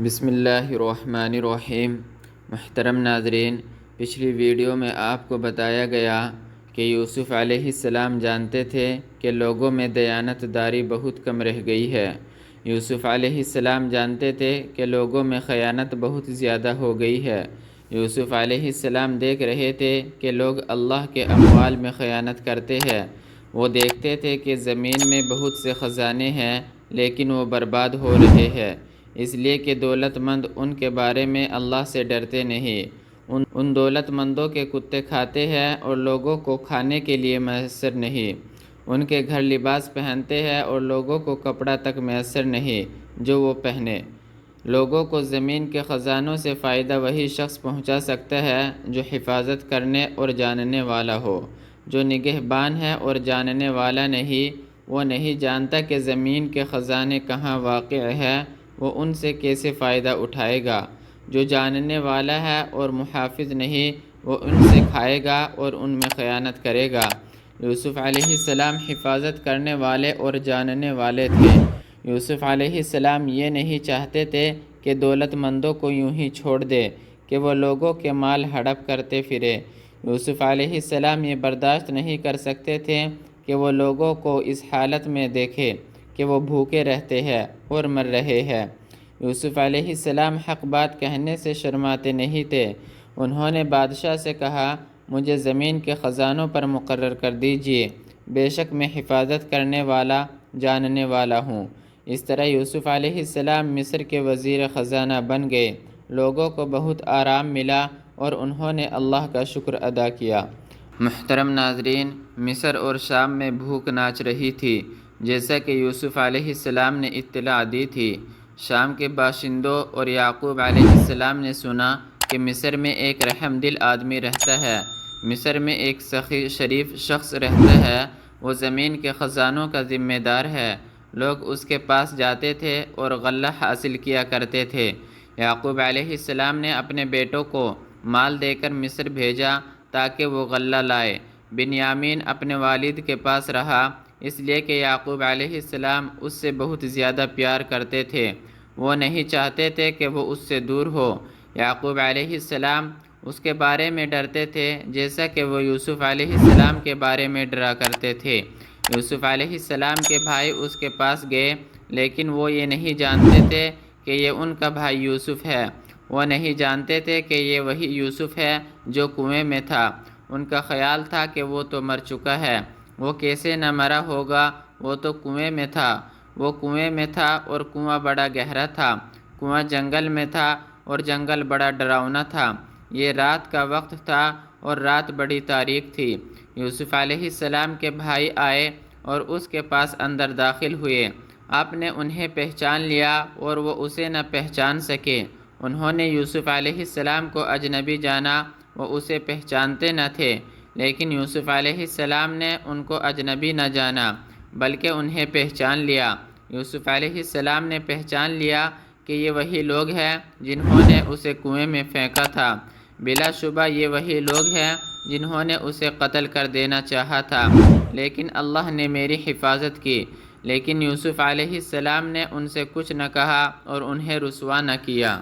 بسم اللہ الرحمن الرحیم۔ محترم ناظرین، پچھلی ویڈیو میں آپ کو بتایا گیا کہ یوسف علیہ السلام جانتے تھے کہ لوگوں میں دیانت داری بہت کم رہ گئی ہے۔ یوسف علیہ السلام جانتے تھے کہ لوگوں میں خیانت بہت زیادہ ہو گئی ہے۔ یوسف علیہ السلام دیکھ رہے تھے کہ لوگ اللہ کے اموال میں خیانت کرتے ہیں۔ وہ دیکھتے تھے کہ زمین میں بہت سے خزانے ہیں لیکن وہ برباد ہو رہے ہیں، اس لیے کہ دولت مند ان کے بارے میں اللہ سے ڈرتے نہیں۔ ان دولت مندوں کے کتے کھاتے ہیں اور لوگوں کو کھانے کے لیے میسر نہیں۔ ان کے گھر لباس پہنتے ہیں اور لوگوں کو کپڑا تک میسر نہیں جو وہ پہنے۔ لوگوں کو زمین کے خزانوں سے فائدہ وہی شخص پہنچا سکتا ہے جو حفاظت کرنے اور جاننے والا ہو۔ جو نگہبان ہے اور جاننے والا نہیں، وہ نہیں جانتا کہ زمین کے خزانے کہاں واقع ہے، وہ ان سے کیسے فائدہ اٹھائے گا۔ جو جاننے والا ہے اور محافظ نہیں، وہ ان سے کھائے گا اور ان میں خیانت کرے گا۔ یوسف علیہ السلام حفاظت کرنے والے اور جاننے والے تھے۔ یوسف علیہ السلام یہ نہیں چاہتے تھے کہ دولت مندوں کو یوں ہی چھوڑ دے کہ وہ لوگوں کے مال ہڑپ کرتے پھرے۔ یوسف علیہ السلام یہ برداشت نہیں کر سکتے تھے کہ وہ لوگوں کو اس حالت میں دیکھے کہ وہ بھوکے رہتے ہیں اور مر رہے ہیں۔ یوسف علیہ السلام حق بات کہنے سے شرماتے نہیں تھے۔ انہوں نے بادشاہ سے کہا، مجھے زمین کے خزانوں پر مقرر کر دیجئے، بے شک میں حفاظت کرنے والا جاننے والا ہوں۔ اس طرح یوسف علیہ السلام مصر کے وزیر خزانہ بن گئے۔ لوگوں کو بہت آرام ملا اور انہوں نے اللہ کا شکر ادا کیا۔ محترم ناظرین، مصر اور شام میں بھوک ناچ رہی تھی، جیسا کہ یوسف علیہ السلام نے اطلاع دی تھی۔ شام کے باشندوں اور یعقوب علیہ السلام نے سنا کہ مصر میں ایک رحم دل آدمی رہتا ہے۔ مصر میں ایک سخی شریف شخص رہتا ہے، وہ زمین کے خزانوں کا ذمہ دار ہے۔ لوگ اس کے پاس جاتے تھے اور غلہ حاصل کیا کرتے تھے۔ یعقوب علیہ السلام نے اپنے بیٹوں کو مال دے کر مصر بھیجا تاکہ وہ غلہ لائے۔ بنیامین اپنے والد کے پاس رہا، اس لیے کہ یعقوب علیہ السلام اس سے بہت زیادہ پیار کرتے تھے۔ وہ نہیں چاہتے تھے کہ وہ اس سے دور ہو۔ یعقوب علیہ السلام اس کے بارے میں ڈرتے تھے جیسا کہ وہ یوسف علیہ السلام کے بارے میں ڈرا کرتے تھے۔ یوسف علیہ السلام کے بھائی اس کے پاس گئے، لیکن وہ یہ نہیں جانتے تھے کہ یہ ان کا بھائی یوسف ہے۔ وہ نہیں جانتے تھے کہ یہ وہی یوسف ہے جو کنویں میں تھا۔ ان کا خیال تھا کہ وہ تو مر چکا ہے، وہ کیسے نہ مرا ہوگا، وہ تو کنویں میں تھا۔ وہ کنویں میں تھا اور کنواں بڑا گہرا تھا۔ کنواں جنگل میں تھا اور جنگل بڑا ڈراؤنا تھا۔ یہ رات کا وقت تھا اور رات بڑی تاریک تھی۔ یوسف علیہ السلام کے بھائی آئے اور اس کے پاس اندر داخل ہوئے۔ آپ نے انہیں پہچان لیا اور وہ اسے نہ پہچان سکے۔ انہوں نے یوسف علیہ السلام کو اجنبی جانا، وہ اسے پہچانتے نہ تھے، لیکن یوسف علیہ السلام نے ان کو اجنبی نہ جانا بلکہ انہیں پہچان لیا۔ یوسف علیہ السلام نے پہچان لیا کہ یہ وہی لوگ ہیں جنہوں نے اسے کنویں میں پھینکا تھا۔ بلا شبہ یہ وہی لوگ ہیں جنہوں نے اسے قتل کر دینا چاہا تھا، لیکن اللہ نے میری حفاظت کی۔ لیکن یوسف علیہ السلام نے ان سے کچھ نہ کہا اور انہیں رسوا نہ کیا۔